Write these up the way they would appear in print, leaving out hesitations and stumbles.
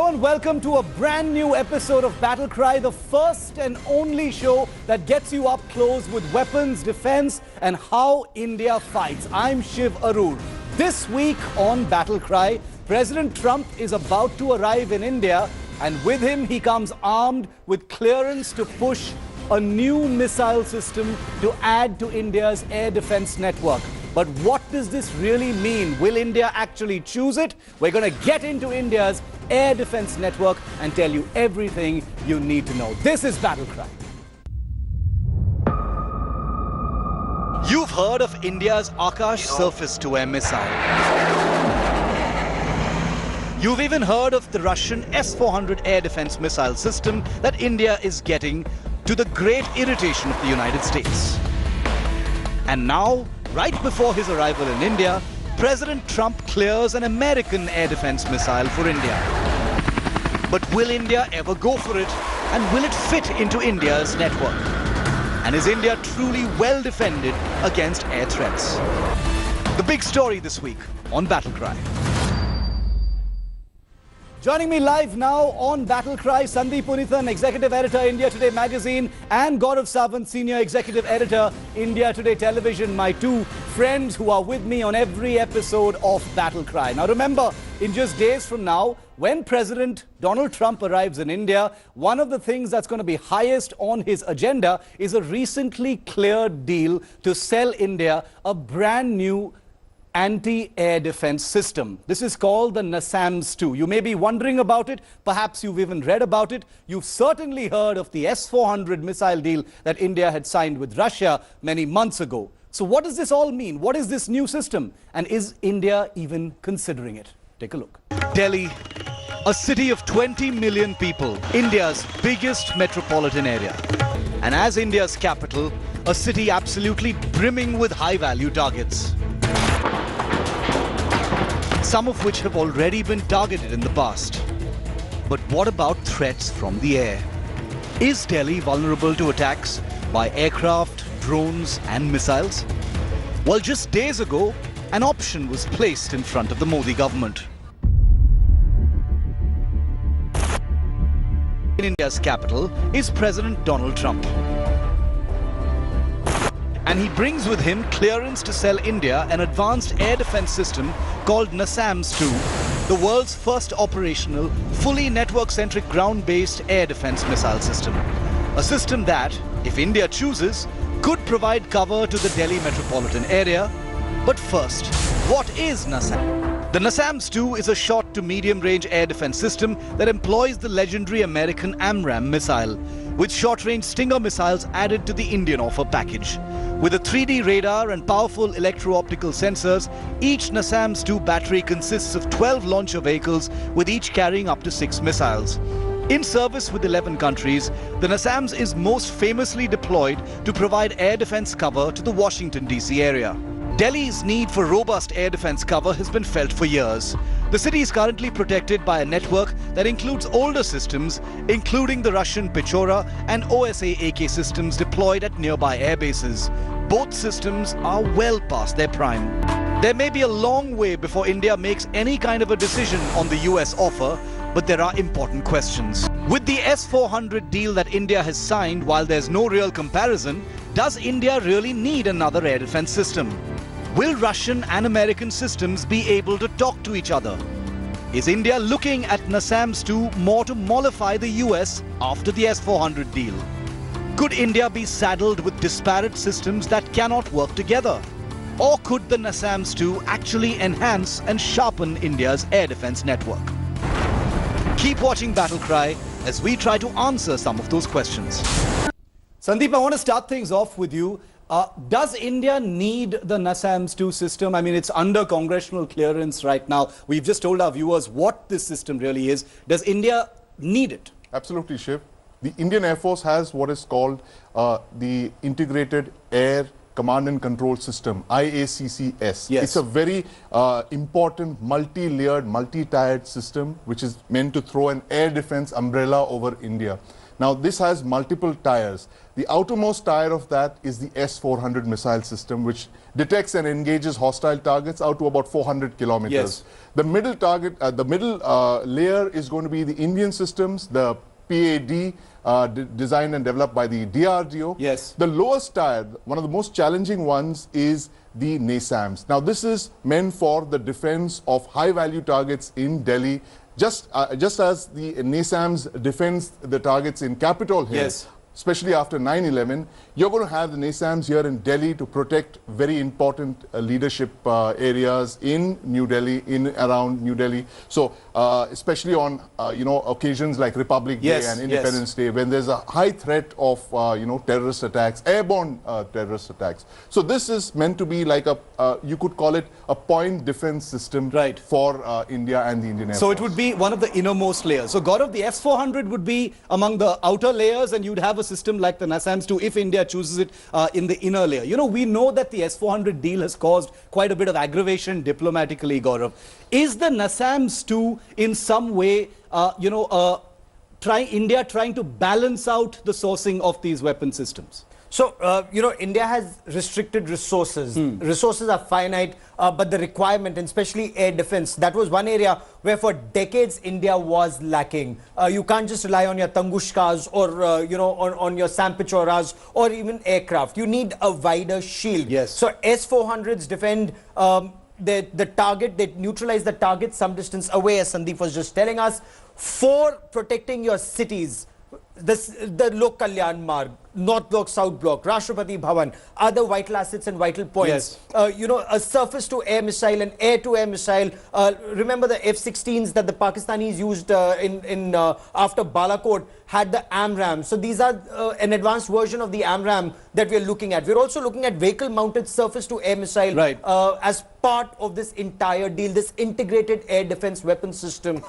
Hello and welcome to a brand new episode of Battle Cry, the first and only show that gets you up close with weapons, defense and how India fights. I'm Shiv Arur. This week on Battle Cry, President Trump is about to arrive in India, and with him he comes armed with clearance to push a new missile system to add to India's air defense network. But what does this really mean? Will India actually choose it? We're going to get into India's air defense network and tell you everything you need to know. This is Battle Cry. You've heard of India's Akash surface-to-air missile. You've even heard of the Russian S-400 air defense missile system that India is getting, to the great irritation of the United States. And now, right before his arrival in India, President Trump clears an American air defense missile for India. But will India ever go for it? And will it fit into India's network? And is India truly well defended against air threats? The big story this week on Battle Cry. Joining me live now on Battle Cry, Sandeep Punithan, Executive Editor, India Today Magazine, and Gaurav Sawant, Senior Executive Editor, India Today Television, my two friends who are with me on every episode of Battle Cry. Now remember, in just days from now, when President Donald Trump arrives in India, one of the things that's going to be highest on his agenda is a recently cleared deal to sell India a brand new anti-air defense system. This is called the NASAMS-II. You may be wondering about it. Perhaps you've even read about it. You've certainly heard of the S-400 missile deal that India had signed with Russia many months ago. So what does this all mean? What is this new system? And is India even considering it? Take a look. Delhi, a city of 20 million people, India's biggest metropolitan area. And as India's capital, a city absolutely brimming with high-value targets, some of which have already been targeted in the past. But what about threats from the air? Is Delhi vulnerable to attacks by aircraft, drones and missiles? Well, just days ago, an option was placed in front of the Modi government. In India's capital is President Donald Trump. And he brings with him clearance to sell India an advanced air defense system called NASAMS-II, the world's first operational, fully network-centric ground-based air defense missile system. A system that, if India chooses, could provide cover to the Delhi metropolitan area. But first, what is NASAMS? The NASAMS-II is a short to medium-range air defense system that employs the legendary American AMRAAM missile, with short-range Stinger missiles added to the Indian offer package. With a 3D radar and powerful electro-optical sensors, each NASAMS-II battery consists of 12 launcher vehicles, with each carrying up to 6 missiles. In service with 11 countries, the NASAMS is most famously deployed to provide air defense cover to the Washington, D.C. area. Delhi's need for robust air defense cover has been felt for years. The city is currently protected by a network that includes older systems, including the Russian Pechora and OSA AK systems deployed at nearby air bases. Both systems are well past their prime. There may be a long way before India makes any kind of a decision on the US offer, but there are important questions. With the S-400 deal that India has signed, while there's no real comparison, does India really need another air defense system? Will Russian and American systems be able to talk to each other? Is India looking at NASAMS-II more to mollify the US after the S-400 deal? Could India be saddled with disparate systems that cannot work together? Or could the NASAMS-II actually enhance and sharpen India's air defense network? Keep watching Battle Cry as we try to answer some of those questions. Sandeep, I want to start things off with you. Does India need the NASAMS-II system? I mean, it's under congressional clearance right now. We've just told our viewers what this system really is. Does India need it? Absolutely, Shiv. The Indian Air Force has what is called the Integrated Air Command and Control System, IACCS. Yes. It's a very important, multi-layered, multi-tiered system which is meant to throw an air defense umbrella over India. Now, this has multiple tires. The outermost tire of that is the S-400 missile system, which detects and engages hostile targets out to about 400 kilometers. Yes. The middle target, the middle layer is going to be the Indian systems, the PAD, designed and developed by the DRDO. Yes. The lowest tire, one of the most challenging ones, is the NASAMS. Now, this is meant for the defense of high-value targets in Delhi, just as the NASAMS defends the targets in Capitol Hill. Yes. Especially after 9/11, you're going to have the NASAMS here in Delhi to protect very important leadership areas in New Delhi, around New Delhi. So, especially on occasions like Republic Day and Independence Day, when there's a high threat of terrorist attacks, airborne terrorist attacks. So, this is meant to be like you could call it a point defense system for India and the Indian Air Force. So it would be one of the innermost layers. So Gaurav, the S-400 would be among the outer layers, and you'd have a system like the NASAMS-II if India chooses it in the inner layer. You know, we know that the S-400 deal has caused quite a bit of aggravation diplomatically, Gaurav. Is the NASAMS-II in some way, India trying to balance out the sourcing of these weapon systems? So, India has restricted resources. Resources are finite, but the requirement, and especially air defense, that was one area where for decades India was lacking. You can't just rely on your Tungushkas or, on your Sampichoras or even aircraft. You need a wider shield. Yes. So, S-400s defend the target, they neutralize the target some distance away, as Sandeep was just telling us, for protecting your cities. The Lok Kalyan Marg, North Block, South Block, Rashtrapati Bhavan, other vital assets and vital points. Yes. A surface-to-air missile, an air-to-air missile. Remember the F-16s that the Pakistanis used after Balakot had the AMRAAM. So these are an advanced version of the AMRAAM that we are looking at. We're also looking at vehicle-mounted surface-to-air missile as part of this entire deal, this integrated air defense weapon system.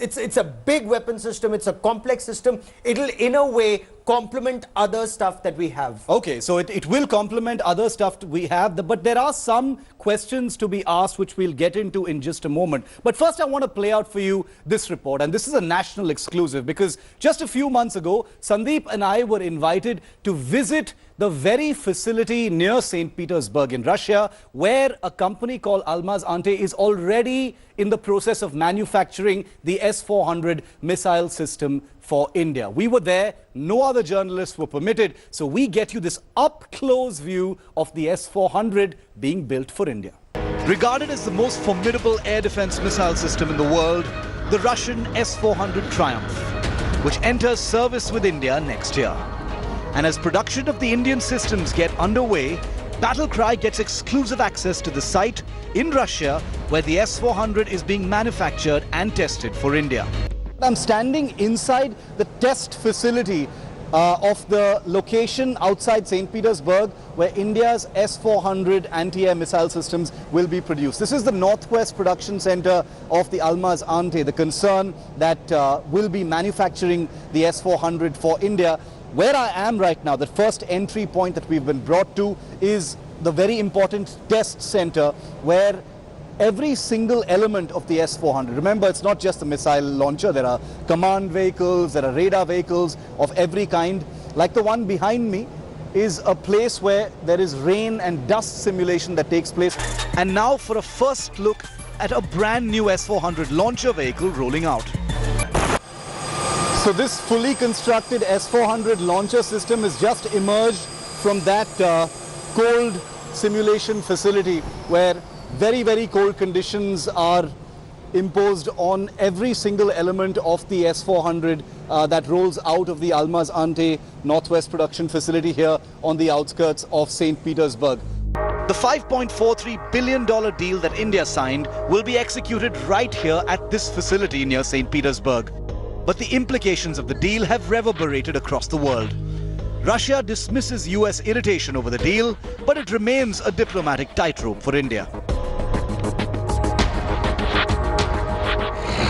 It's a big weapon system. It's a complex system. It'll, in a way, complement other stuff that we have. Okay, so it will complement other stuff we have, but there are some questions to be asked which we'll get into in just a moment. But first I want to play out for you this report, and this is a national exclusive because just a few months ago, Sandeep and I were invited to visit the very facility near St. Petersburg in Russia, where a company called Almaz-Antey is already in the process of manufacturing the S-400 missile system for India. We were there, no other journalists were permitted, so we get you this up-close view of the S-400 being built for India. Regarded as the most formidable air defense missile system in the world, the Russian S-400 Triumph, which enters service with India next year. And as production of the Indian systems get underway, Battlecry gets exclusive access to the site in Russia where the S-400 is being manufactured and tested for India. I'm standing inside the test facility of the location outside St. Petersburg where India's S-400 anti-air missile systems will be produced. This is the Northwest Production Center of the Almaz-Antey, the concern that will be manufacturing the S-400 for India. Where I am right now, the first entry point that we've been brought to is the very important test center where every single element of the S-400, remember it's not just the missile launcher, there are command vehicles, there are radar vehicles of every kind. Like the one behind me is a place where there is rain and dust simulation that takes place. And now for a first look at a brand new S-400 launcher vehicle rolling out. So this fully constructed S-400 launcher system has just emerged from that cold simulation facility where very, very cold conditions are imposed on every single element of the S-400 that rolls out of the Almaz-Antey Northwest Production Facility here on the outskirts of St. Petersburg. The $5.43 billion deal that India signed will be executed right here at this facility near St. Petersburg. But the implications of the deal have reverberated across the world. Russia dismisses US irritation over the deal, but it remains a diplomatic tightrope for India.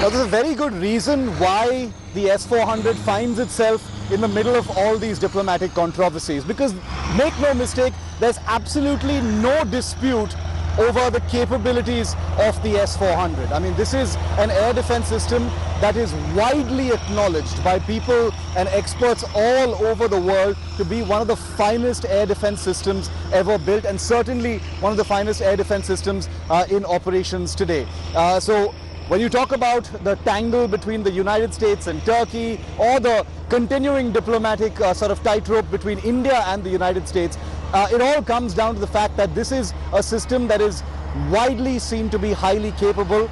Now, there's a very good reason why the S-400 finds itself in the middle of all these diplomatic controversies. Because, make no mistake, there's absolutely no dispute over the capabilities of the S-400. I mean, this is an air defense system that is widely acknowledged by people and experts all over the world to be one of the finest air defense systems ever built, and certainly one of the finest air defense systems in operations today. So when you talk about the tangle between the United States and Turkey, or the continuing diplomatic sort of tightrope between India and the United States, it all comes down to the fact that this is a system that is widely seen to be highly capable.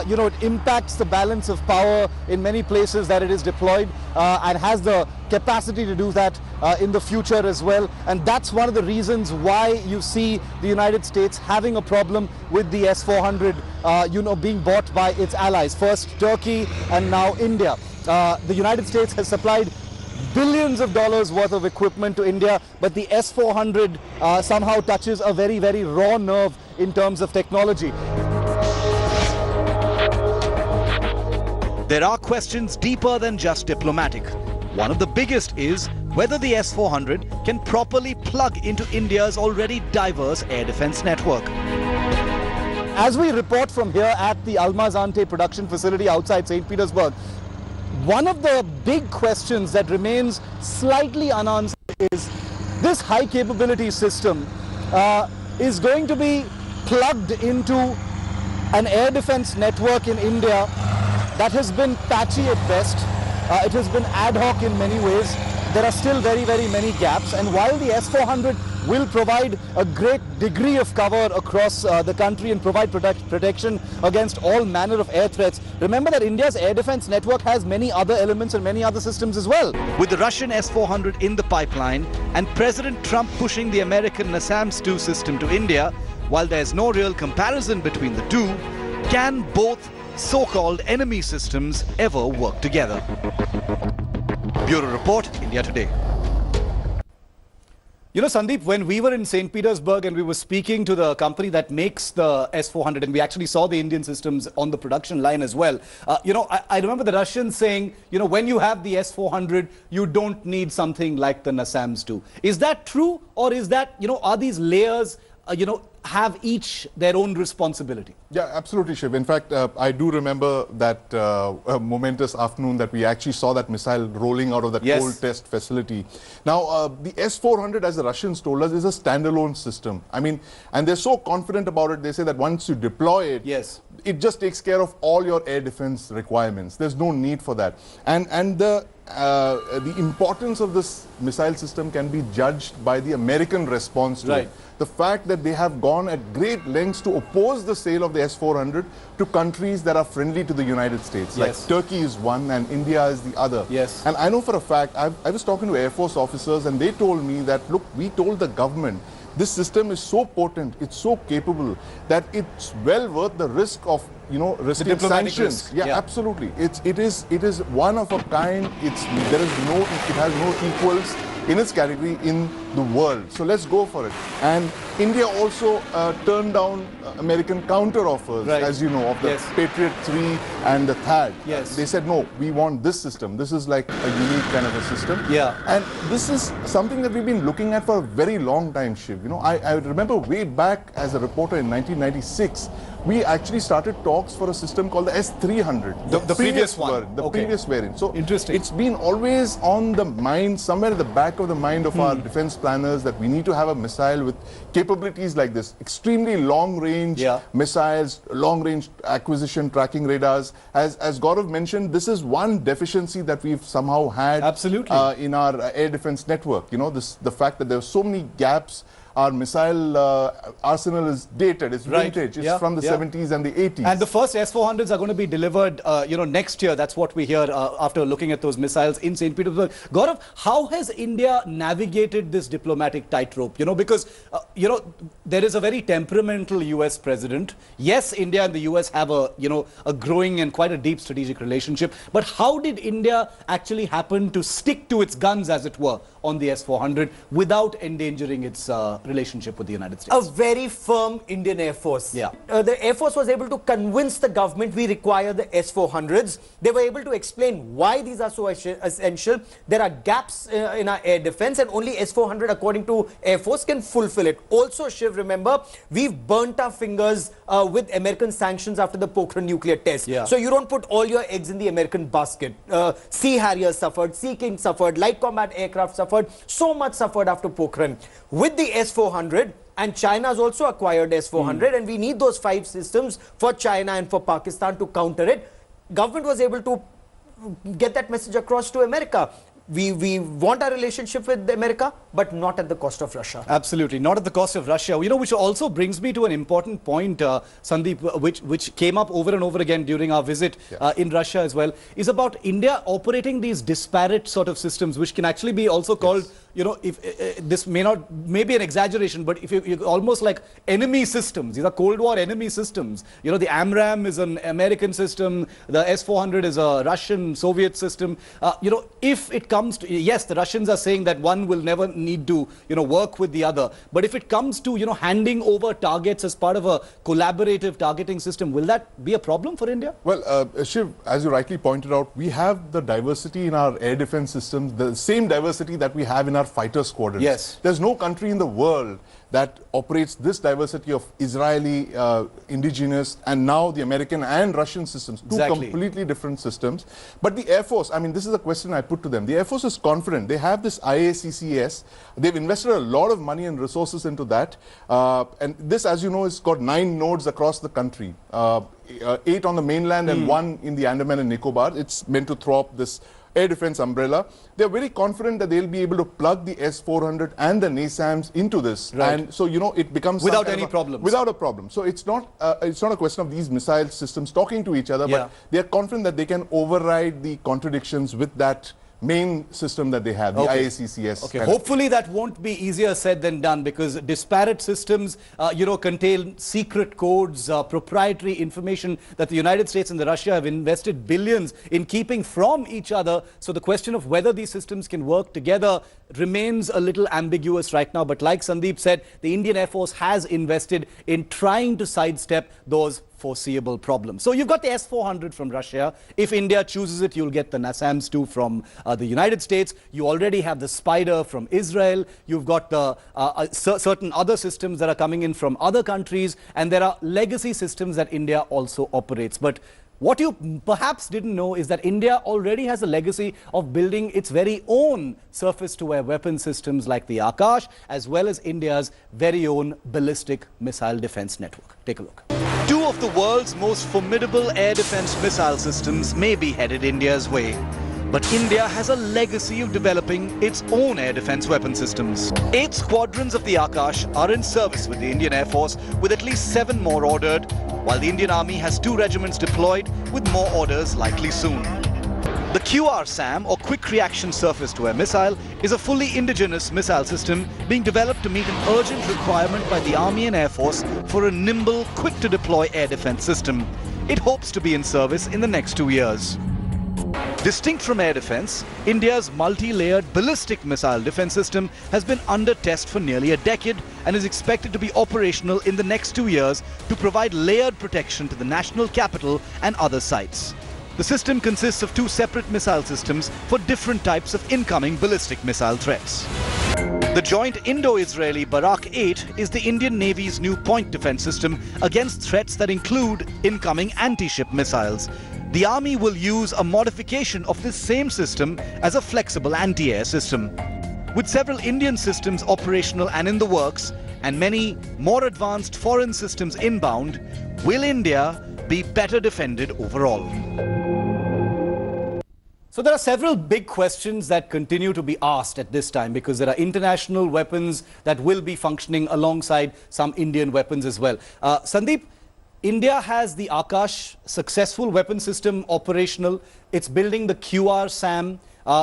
You know, it impacts the balance of power in many places that it is deployed, and has the capacity to do that in the future as well. And that's one of the reasons why you see the United States having a problem with the S-400, you know, being bought by its allies. First Turkey and now India. The United States has supplied billions of dollars worth of equipment to India, but the S-400 somehow touches a very, very raw nerve in terms of technology. There are questions deeper than just diplomatic. One of the biggest is whether the S-400 can properly plug into India's already diverse air defense network. As we report from here at the Almaz-Antey production facility outside St. Petersburg, one of the big questions that remains slightly unanswered is this high capability system is going to be plugged into an air defense network in India that has been patchy at best. It has been ad hoc in many ways. There are still very, very many gaps, and while the S-400 will provide a great degree of cover across the country and provide protection against all manner of air threats, remember that India's air defense network has many other elements and many other systems as well. With the Russian S-400 in the pipeline and President Trump pushing the American NASAMS-II system to India, while there's no real comparison between the two, can both so-called enemy systems ever work together? Bureau Report, India Today. You know, Sandeep, when we were in St. Petersburg and we were speaking to the company that makes the S-400, and we actually saw the Indian systems on the production line as well, you know, I remember the Russians saying, you know, when you have the S-400, you don't need something like the NASAMS-II. Is that true, or is that, you know, are these layers, you know, have each their own responsibility? Yeah, absolutely, Shiv. In fact, I do remember that momentous afternoon that we actually saw that missile rolling out of that cold test facility. Now, the S-400, as the Russians told us, is a standalone system. I mean, and they're so confident about it, they say that once you deploy it, it just takes care of all your air defense requirements. There's no need for that. And the importance of this missile system can be judged by the American response to it. The fact that they have gone at great lengths to oppose the sale of the S-400 to countries that are friendly to the United States. Like Turkey is one and India is the other. And I know for a fact, I was talking to Air Force officers and they told me that, look, we told the government this system is so potent, it's so capable that it's well worth the risk of, you know, risking sanctions. Absolutely. It is one of a kind. It has no equals in its category in the world. So let's go for it. And India also turned down American counter offers, as you know, of the Patriot 3 and the THAAD. They said, no, we want this system. This is like a unique kind of a system. And this is something that we've been looking at for a very long time, Shiv. You know, I remember way back as a reporter in 1996, we actually started talks for a system called the S-300. The previous one. The previous variant. So interesting. It's been always on the mind, somewhere at the back of the mind of our defense planners, that we need to have a missile with capabilities like this. Extremely long-range missiles, long-range acquisition tracking radars. As Gaurav mentioned, this is one deficiency that we've somehow had in our air defense network. You know, the fact that there are so many gaps. Our missile arsenal is dated, it's vintage, it's from the 70s and the 80s. And the first S-400s are going to be delivered, you know, next year. That's what we hear after looking at those missiles in St. Petersburg. Gaurav, how has India navigated this diplomatic tightrope? You know, because, you know, there is a very temperamental US president. Yes, India and the US have a, you know, a growing and quite a deep strategic relationship. But how did India actually happen to stick to its guns, as it were, on the S-400 without endangering its relationship with the United States. A very firm Indian Air Force. Yeah. The Air Force was able to convince the government we require the S-400s. They were able to explain why these are so essential. There are gaps in our air defense, and only S-400, according to Air Force, can fulfill it. Also, Shiv, remember, we've burnt our fingers with American sanctions after the Pokhran nuclear test. Yeah. So you don't put all your eggs in the American basket. Sea Harriers suffered, Sea King suffered, light combat aircraft suffered, so much suffered after Pokhran. With the S-400, and China has also acquired S-400, and we need those 5 systems for China and for Pakistan to counter it. Government was able to get that message across to America. We want our relationship with America, but not at the cost of Russia. Absolutely, not at the cost of Russia. You know, which also brings me to an important point, Sandeep, which came up over and over again during our visit in Russia as well, is about India operating these disparate sort of systems, which can actually be also called, you know, if this may be an exaggeration, but if you almost like enemy systems. These are Cold War enemy systems. You know, the AMRAAM is an American system, the S-400 is a Russian Soviet system. You know, if it comes to, yes, the Russians are saying that one will never need to, you know, work with the other, but if it comes to, you know, handing over targets as part of a collaborative targeting system, will that be a problem for India? Well, Shiv, as you rightly pointed out, we have the diversity in our air defense systems, the same diversity that we have in our fighter squadrons. Yes. There's no country in the world that operates this diversity of Israeli, indigenous, and now the American and Russian systems. Two completely different systems. But the Air Force, I mean, this is a question I put to them. The Air Force is confident. They have this IACCS. They've invested a lot of money and resources into that. And this, as you know, has got 9 nodes across the country. 8 on the mainland and 1 in the Andaman and Nicobar. It's meant to throw up this air defense umbrella. They're very confident that they'll be able to plug the S-400 and the NASAMS into this. Right. And so, you know, it becomes without any problems. Without a problem. So it's not a question of these missile systems talking to each other, but they're confident that they can override the contradictions with that main system that they have, the IACCS. Okay, hopefully that won't be easier said than done, because disparate systems, you know, contain secret codes, proprietary information that the United States and the Russia have invested billions in keeping from each other. So the question of whether these systems can work together remains a little ambiguous right now. But like Sandeep said, the Indian Air Force has invested in trying to sidestep those foreseeable problems. So you've got the S-400 from Russia. If India chooses it, you'll get the NASAMS-II from the United States. You already have the Spider from Israel. You've got the certain other systems that are coming in from other countries. And there are legacy systems that India also operates. But what you perhaps didn't know is that India already has a legacy of building its very own surface-to-air weapon systems like the Akash, as well as India's very own ballistic missile defense network. Take a look. 2 of the world's most formidable air defense missile systems may be headed India's way. But India has a legacy of developing its own air defense weapon systems. 8 squadrons of the Akash are in service with the Indian Air Force, with at least 7 more ordered, while the Indian Army has 2 regiments deployed, with more orders likely soon. The QRSAM, or Quick Reaction Surface-to-Air Missile, is a fully indigenous missile system being developed to meet an urgent requirement by the Army and Air Force for a nimble, quick-to-deploy air defense system. It hopes to be in service in the next 2 years. Distinct from air defense, India's multi-layered ballistic missile defense system has been under test for nearly a decade and is expected to be operational in the next 2 years to provide layered protection to the national capital and other sites. The system consists of 2 separate missile systems for different types of incoming ballistic missile threats. The joint Indo-Israeli Barak 8 is the Indian Navy's new point defense system against threats that include incoming anti-ship missiles. The Army will use a modification of this same system as a flexible anti-air system. With several Indian systems operational and in the works, and many more advanced foreign systems inbound, will India be better defended overall? So there are several big questions that continue to be asked at this time, because there are international weapons that will be functioning alongside some Indian weapons as well. Sandeep, India has the Akash successful weapon system operational. It's building the QRSAM.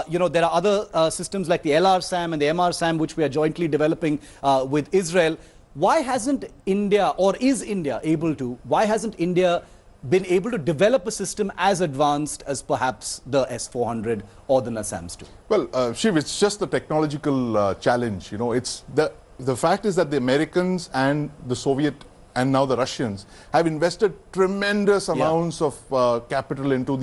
You know, there are other systems like the LRSAM and the MRSAM, which we are jointly developing with Israel. Why hasn't India, or is India able to, why hasn't India been able to develop a system as advanced as perhaps the S-400 or the NASAMS-II? Well, Shiv, it's just the technological challenge. You know, it's the fact is that the Americans and the Soviet and now the Russians have invested tremendous amounts of capital into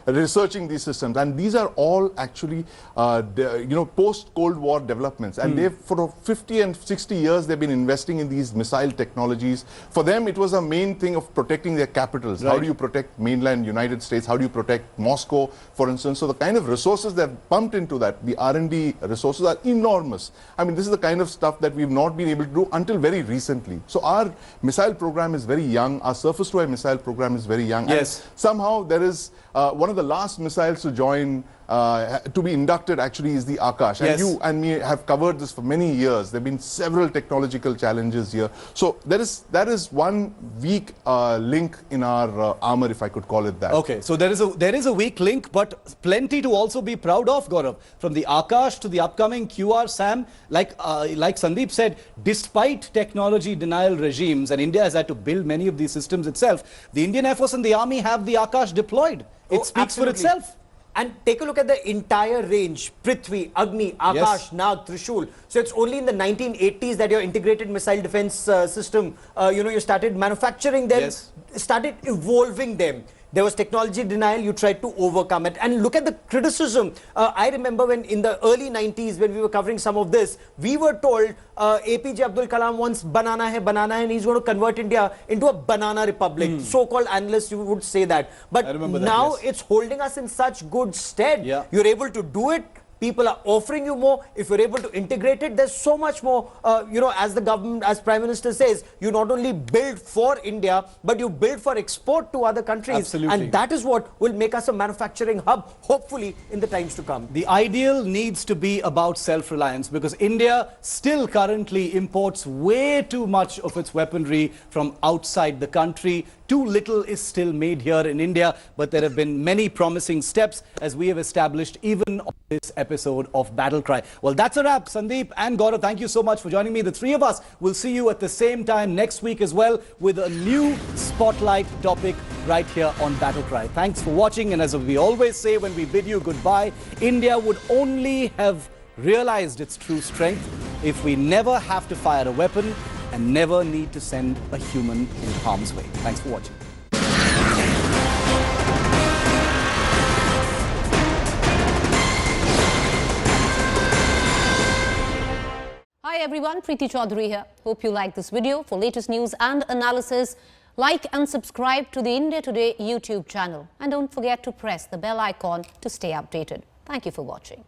researching these systems, and these are all actually post-Cold War developments, and they've for 50 and 60 years they've been investing in these missile technologies. For them it was a main thing of protecting their capitals. Right. How do you protect mainland United States? How do you protect Moscow, for instance? So the kind of resources they've pumped into that, the R&D resources, are enormous. I mean, this is the kind of stuff that we've not been able to do until very recently. So our missile program is very young. Our surface-to-air missile program is very young. Yes. And somehow there is one of the last missiles to join, to be inducted actually, is the Akash. And yes. you and me have covered this for many years. There have been several technological challenges here. So that is one weak link in our armor, if I could call it that. Okay, so there is a weak link, but plenty to also be proud of, Gaurav. From the Akash to the upcoming QR-SAM, like Sandeep said, despite technology denial regimes, and India has had to build many of these systems itself, the Indian Air Force and the Army have the Akash deployed. It speaks for itself. And take a look at the entire range: Prithvi, Agni, Akash, yes. Nag, Trishul. So it's only in the 1980s that your integrated missile defense system, you started manufacturing them, yes. started evolving them. There was technology denial, you tried to overcome it. And look at the criticism. I remember when in the early 90s, when we were covering some of this, we were told APJ Abdul Kalam wants banana hai, and he's going to convert India into a banana republic. So-called analysts would say that. But now yes. it's holding us in such good stead. Yeah. You're able to do it. People are offering you more. If you're able to integrate it, there's so much more. As the government, as Prime Minister says, you not only build for India, but you build for export to other countries. Absolutely. And that is what will make us a manufacturing hub, hopefully, in the times to come. The ideal needs to be about self-reliance, because India still currently imports way too much of its weaponry from outside the country. Too little is still made here in India, but there have been many promising steps, as we have established even on this episode of Battle Cry. Well, that's a wrap. Sandeep and Gaurav, thank you so much for joining me. The three of us will see you at the same time next week as well, with a new spotlight topic right here on Battle Cry. Thanks for watching, and as we always say when we bid you goodbye, India would only have realized its true strength if we never have to fire a weapon and never need to send a human in harm's way. Thanks for watching. Hi everyone, Preeti Chaudhary here. Hope you like this video. For latest news and analysis, like and subscribe to the India Today YouTube channel. And don't forget to press the bell icon to stay updated. Thank you for watching.